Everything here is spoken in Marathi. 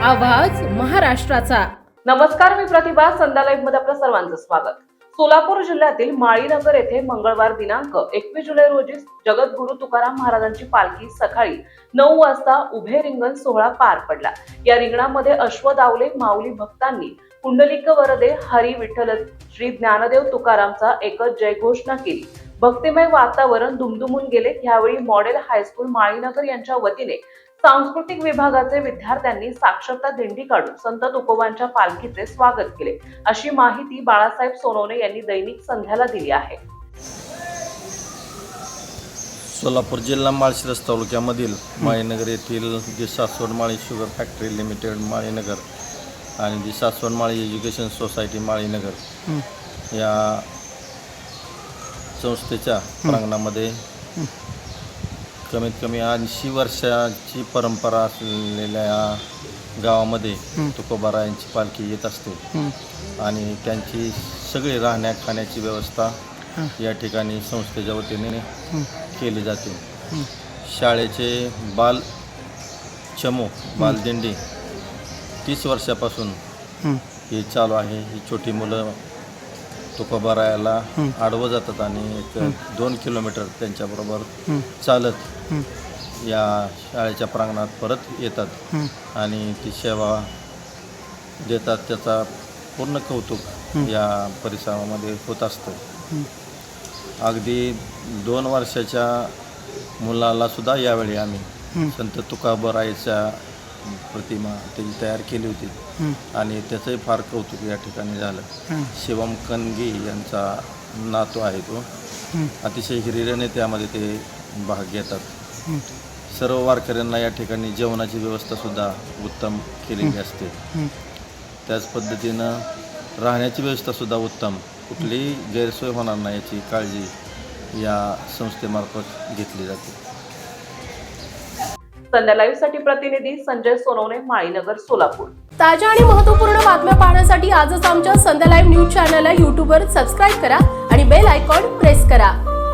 आवाज महाराष्ट्राचा। नमस्कार, मी प्रतिभा। संध्या लाईव्ह मध्ये आपलं सर्वांचं स्वागत। सोलापूर जिल्ह्यातील माळीनगर येथे मंगळवार दिनांक 21 जुलै रोजी जगद्गुरू तुकाराम महाराजांची पालखी सकाळी 9 वाजता उभे रिंगण सोहळा पार पडला। या रिंगणामध्ये अश्वदावले माऊली भक्तांनी कुंडलिक वरदे हरी विठ्ठल श्री ज्ञानदेव तुकारामचा एकच जयघोषणा केली। भक्तिमय वातावरण दुमदुमून गेले। यावेळी मॉडेल हायस्कूल माळीनगर यांच्या वतीने सांस्कृतिक विभागाचे विद्यार्थ्यांनी साक्षरता दिंडी काढून संत तुकोबांच्या पालखीचे स्वागत केले, अशी माहिती बाळासाहेब सोनवणे यांनी दैनिक संध्याला दिली आहे। सोलापूर जिल्हा माळशिरस तालुक्यामधील माळीनगर येथील जी सासवड माळी शुगर फॅक्टरी लिमिटेड माळीनगर आणि जी सासवड माळी एज्युकेशन सोसायटी माळीनगर या संस्थेच्या प्रांगणामध्ये कमीत कमी 80 वर्षाची परंपरा असलेल्या या गावामध्ये तुकोबारायांची पालखी येत असते आणि त्यांची सगळी राहण्या खाण्याची व्यवस्था या ठिकाणी संस्थेच्या वतीने केली जाते। शाळेचे बालदिंडी 30 वर्षापासून हे चालू आहे। ही छोटी मुलं तुकोबारायाला आडवं जातात आणि 2 किलोमीटर त्यांच्याबरोबर चालत या शाळेच्या प्रांगणात परत येतात आणि ती सेवा देतात। त्याचा पूर्ण कौतुक या परिसरामध्ये होत असतं। अगदी 2 वर्षाच्या मुलाला सुद्धा यावेळी आम्ही संत तुकोबारायाच्या प्रतिमा त्याची तयार केली होती आणि त्याचंही फार कौतुक या ठिकाणी झालं। शिवम कनगी यांचा नातू आहे तो, अतिशय हिरिरीने त्यामध्ये ते भाग घेतात। सर्व वारकऱ्यांना या ठिकाणी जेवणाची व्यवस्थासुद्धा उत्तम केलेली असते। त्याच पद्धतीनं राहण्याची व्यवस्थासुद्धा उत्तम, कुठलीही गैरसोय होणार नाही याची काळजी या संस्थेमार्फत घेतली जाते। संध्या लाईव्ह साठी प्रतिनिधी संजय सोनवणे, माळीनगर, सोलापूर। ताज्या आणि महत्त्वपूर्ण बातम्या पाहण्यासाठी आजच आमच्या संध्या लाईव्ह न्यूज चॅनलला YouTube वर सबस्क्राईब करा आणि बेल आयकॉन प्रेस करा।